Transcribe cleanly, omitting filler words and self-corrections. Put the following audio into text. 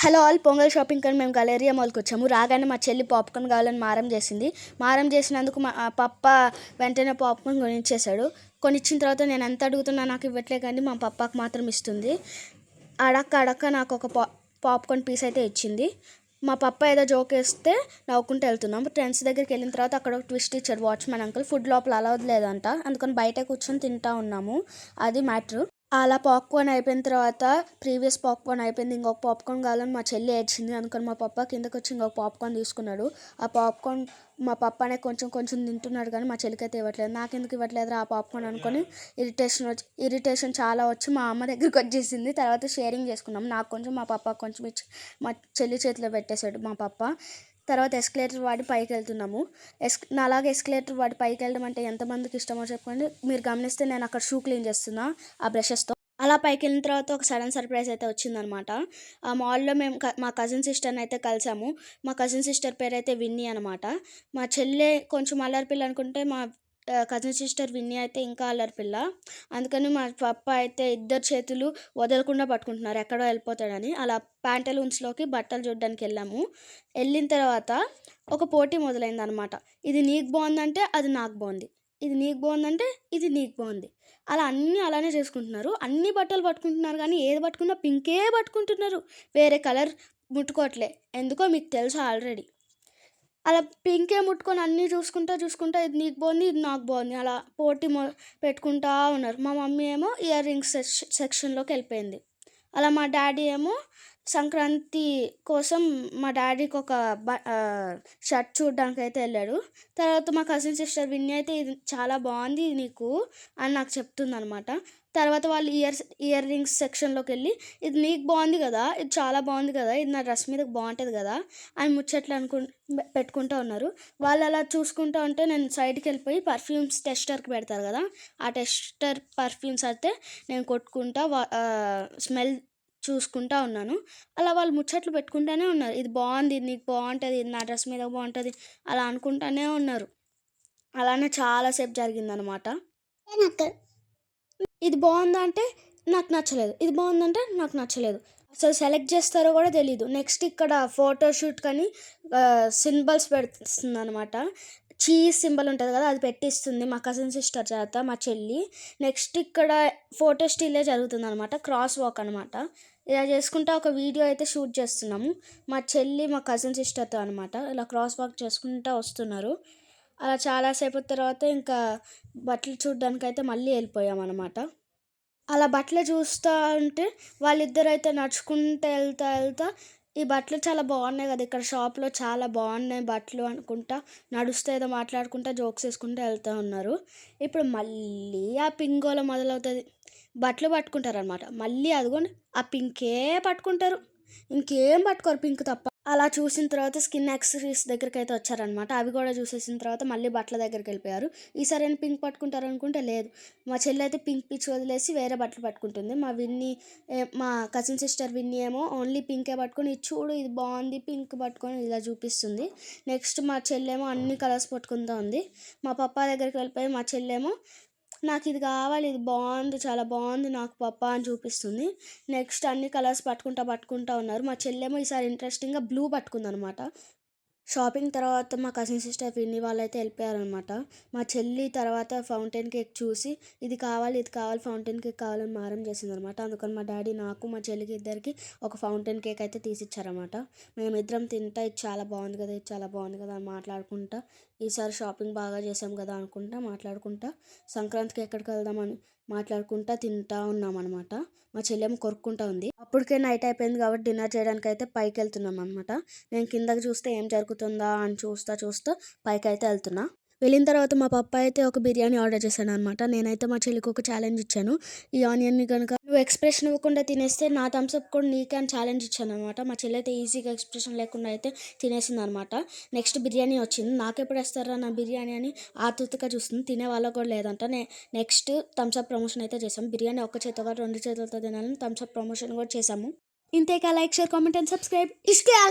Hello all, pongal shopping కానీ మేము Galleria మాల్కి వచ్చాము. రాగానే మా చెల్లి పాప్కార్న్ కావాలని మారం చేసింది. మారం చేసినందుకు మా పప్ప వెంటనే పాప్కార్న్ కొనిచ్చేసాడు. కొనిచ్చిన తర్వాత నేను ఎంత అడుగుతున్నా నాకు ఇవ్వట్లే, కానీ మా పప్పకు మాత్రం ఇస్తుంది. అడక్క నాకు ఒక పాప్కార్న్ పీస్ అయితే ఇచ్చింది. మా పప్ప ఏదో జోక్ వేస్తే నవ్వుకుంటూ వెళ్తున్నాం. ఫ్రెండ్స్ దగ్గరికి వెళ్ళిన తర్వాత అక్కడ ఒక ట్విస్ట్ ఇచ్చాడు వాచ్మెన్ అంకుల్. ఫుడ్ లోపల అలౌడ్ లేదంట, అందుకని బయట కూర్చొని తింటా ఉన్నాము. అది మ్యాటర్. అలా పాప్కార్న్ అయిపోయిన తర్వాత ప్రీవియస్ పాప్కార్న్ అయిపోయింది, ఇంకొక పాప్కార్న్ కావాలని మా చెల్లి ఏడ్చింది. అందుకని మా పప్ప కిందకి వచ్చి ఇంకొక పాప్కార్న్ తీసుకున్నాడు. ఆ పాప్కార్న్ మా పప్పనే కొంచెం తింటున్నాడు, కానీ మా చెల్లికి అయితే ఇవ్వట్లేదు. నాకు ఎందుకు ఇవ్వట్లేదు ఆ పాప్కార్న్ అనుకొని ఇరిటేషన్ చాలా వచ్చి మా అమ్మ దగ్గరికి వచ్చేసింది. తర్వాత షేరింగ్ చేసుకున్నాం. నాకు కొంచెం మా పప్ప కొంచెం ఇచ్చి మా చెల్లి చేతిలో పెట్టేశాడు మా పప్ప. తర్వాత ఎస్కలేటర్ వాడి పైకి వెళ్తున్నాము. నాలాగా ఎస్కలేటర్ వాడి పైకి వెళ్ళడం అంటే ఎంతమందికి ఇష్టమో చెప్పండి. మీరు గమనిస్తే నేను అక్కడ షూ క్లీన్ చేస్తున్నా ఆ బ్రషెస్తో. అలా పైకి వెళ్ళిన తర్వాత ఒక సడన్ సర్ప్రైజ్ అయితే వచ్చిందనమాట. ఆ మాల్లో మేము మా కజిన్ సిస్టర్ని అయితే కలిసాము. మా కజిన్ సిస్టర్ పేరు అయితే విన్నీ అనమాట. మా చెల్లె కొంచెం అల్లరి పిల్ల అనుకుంటే మా కజిన్ సిస్టర్ విన్నీ అయితే ఇంకా అల్లరి పిల్ల. అందుకని మా పప్ప అయితే ఇద్దరు చేతులు వదలకుండా పట్టుకుంటున్నారు ఎక్కడో వెళ్ళిపోతాడని. అలా ప్యాంటలూన్స్లోకి బట్టలు చూడడానికి వెళ్ళాము. వెళ్ళిన తర్వాత ఒక పోటీ మొదలైంది అనమాట. ఇది నీకు బాగుందంటే అది నాకు బాగుంది, ఇది నీకు బాగుందంటే ఇది నీకు బాగుంది. అలా అన్నీ అలానే చేసుకుంటున్నారు. అన్ని బట్టలు పట్టుకుంటున్నారు, కానీ ఏది పట్టుకున్నా పింకే పట్టుకుంటున్నారు. వేరే కలర్ ముట్టుకోవట్లే. ఎందుకో మీకు తెలుసా ఆల్రెడీ. అలా పింకే ముట్టుకొని అన్నీ చూసుకుంటా ఇది నీకు బాగుంది, ఇది నాకు బాగుంది, అలా పోటీ పెట్టుకుంటా ఉన్నారు. మా మమ్మీ ఏమో ఇయర్ రింగ్స్ సెక్షన్లోకి వెళ్ళిపోయింది. అలా మా డాడీ ఏమో సంక్రాంతి కోసం మా డాడీకి ఒక షర్ట్ చూడడానికి అయితే వెళ్ళాడు. తర్వాత మా కజిన్ సిస్టర్ విన్నీ అయితే ఇది చాలా బాగుంది నీకు అని నాకు చెప్తుంది అనమాట. తర్వాత వాళ్ళు ఇయర్ రింగ్స్ సెక్షన్లోకి వెళ్ళి ఇది నీకు బాగుంది కదా, ఇది చాలా బాగుంది కదా, ఇది నా డ్రెస్ మీద బాగుంటుంది కదా అని ముచ్చట్లు పెట్టుకుంటూ ఉన్నారు. వాళ్ళు అలా చూసుకుంటూ ఉంటే నేను సైడ్కి వెళ్ళిపోయి పర్ఫ్యూమ్స్ టెస్టర్కి పెడతారు కదా, ఆ టెస్టర్ పర్ఫ్యూమ్స్ అయితే నేను కొట్టుకుంటా స్మెల్ చూసుకుంటా ఉన్నాను. అలా వాళ్ళు ముచ్చట్లు పెట్టుకుంటూనే ఉన్నారు. ఇది బాగుంది, ఇది నీకు బాగుంటుంది, ఇది నా డ్రెస్ మీద బాగుంటుంది అలా అనుకుంటూనే ఉన్నారు. అలానే చాలాసేపు జరిగిందనమాట. ఇది బాగుందా అంటే నాకు నచ్చలేదు, ఇది బాగుందంటే నాకు నచ్చలేదు. అసలు సెలెక్ట్ చేస్తారో కూడా తెలీదు. నెక్స్ట్ ఇక్కడ ఫోటోషూట్ కానీ సింబల్స్ పెడుతుంది అనమాట. చీజ్ సింబల్ ఉంటుంది కదా, అది పెట్టిస్తుంది మా కజిన్ సిస్టర్ చేత మా చెల్లి. నెక్స్ట్ ఇక్కడ ఫోటో స్టిల్లే జరుగుతుంది అనమాట, క్రాస్ వాక్ అనమాట. ఇలా చేసుకుంటా ఒక వీడియో అయితే షూట్ చేస్తున్నాము మా చెల్లి మా కజిన్ సిస్టర్తో అనమాట. ఇలా క్రాస్ వాక్ చేసుకుంటూ వస్తున్నారు. అలా చాలాసేపు తర్వాత ఇంకా బట్టలు చూడడానికి అయితే మళ్ళీ వెళ్ళిపోయామన్నమాట. అలా బట్టలు చూస్తూ ఉంటే వాళ్ళిద్దరు అయితే నడుచుకుంటూ వెళ్తా ఈ బట్టలు చాలా బాగున్నాయి కదా, ఇక్కడ షాప్లో చాలా బాగున్నాయి బట్టలు అనుకుంటా నడుస్తూ ఏదో మాట్లాడుకుంటా జోక్స్ వేసుకుంటూ వెళ్తూ ఉన్నారు. ఇప్పుడు మళ్ళీ ఆ పింగోల మొదలవుతుంది. బట్టలు పట్టుకుంటారనమాట, మళ్ళీ అదిగోండి ఆ పింకే పట్టుకుంటారు, ఇంకేం పట్టుకోరు పింక్ తప్ప. అలా చూసిన తర్వాత స్కిన్ యాక్సెసరీస్ దగ్గరికి అయితే వచ్చారనమాట. అవి కూడా చూసేసిన తర్వాత మళ్ళీ బట్టల దగ్గరికి వెళ్ళిపోయారు. ఈసారి నేను పింక్ పట్టుకుంటారు అనుకుంటే లేదు, మా చెల్లి అయితే పింక్ పిచ్చి వదిలేసి వేరే బట్టలు పట్టుకుంటుంది. మా కజిన్ సిస్టర్ విన్నీ ఏమో ఓన్లీ పింకే పట్టుకొని ఇది చూడు ఇది బాగుంది పింక్ పట్టుకొని ఇలా చూపిస్తుంది. నెక్స్ట్ మా చెల్లేమో అన్ని కలర్స్ పట్టుకుంటూ ఉంది. మా పప్ప దగ్గరికి వెళ్ళిపోయి మా చెల్లేమో నాకు ఇది కావాలి, ఇది బాగుంది, చాలా బాగుంది నాకు పప్పా అని చూపిస్తుంది. నెక్స్ట్ అన్ని కలర్స్ పట్టుకుంటా ఉన్నారు. మా చెల్లెమో ఈసారి ఇంట్రెస్టింగ్గా బ్లూ పట్టుకుందనమాట. షాపింగ్ తర్వాత మా కజిన్ సిస్టర్ విన్నీ వాళ్ళు అయితే వెళ్ళిపోయారనమాట. మా చెల్లి తర్వాత ఫౌంటైన్ కేక్ చూసి ఇది కావాలి ఫౌంటైన్ కేక్ కావాలని మారం చేసిందనమాట. అందుకని మా డాడీ నాకు మా చెల్లికి ఇద్దరికి ఒక ఫౌంటైన్ కేక్ అయితే తీసిచ్చారనమాట. మేమిద్దరం తింటా ఇది చాలా బాగుంది కదా, ఇది చాలా బాగుంది కదా అని మాట్లాడుకుంటా ఈసారి షాపింగ్ బాగా చేసాం కదా అనుకుంటా మాట్లాడుకుంటా సంక్రాంతికి ఎక్కడికి వెళ్దామని మాట్లాడుకుంటా తింటా ఉన్నామన్నమాట. మా చెల్లెమ్మ కొరుక్కుంటా ఉంది. అప్పటికే నైట్ అయిపోయింది కాబట్టి డిన్నర్ చేయడానికి అయితే పైకి వెళ్తున్నాం అనమాట. నేను కిందకి చూస్తే ఏం జరుగుతుందా అని చూస్తా పైకి అయితే వెళ్తున్నా. వెళ్ళిన తర్వాత మా పప్ప అయితే ఒక బిర్యానీ ఆర్డర్ చేశాను అనమాట. నేనైతే మా చెల్లికి ఒక ఛాలెంజ్ ఇచ్చాను, ఈ ఆనియన్ని కనుక నువ్వు ఎక్స్ప్రెషన్ ఇవ్వకుండా తినేస్తే నా థమ్స్అప్ కూడా నీకే అని ఛాలెంజ్ ఇచ్చాను అనమాట. మా చెల్లి అయితే ఈజీగా ఎక్స్ప్రెషన్ లేకుండా అయితే తినేసింది అనమాట. నెక్స్ట్ బిర్యానీ వచ్చింది. నాకెప్పుడు వేస్తారా నా బిర్యానీ అని ఆతృతగా చూస్తుంది. తినే వాళ్ళకు కూడా లేదంట. నెక్స్ట్ థమ్స్అప్ ప్రమోషన్ అయితే చేసాము. బిర్యానీ ఒక్క చేతితో 2 చేతులతో తినాలని థమ్స్అప్ ప్రమోషన్ కూడా చేసాము. ఇంతేకా, like share comment and subscribe. ఇష్కే.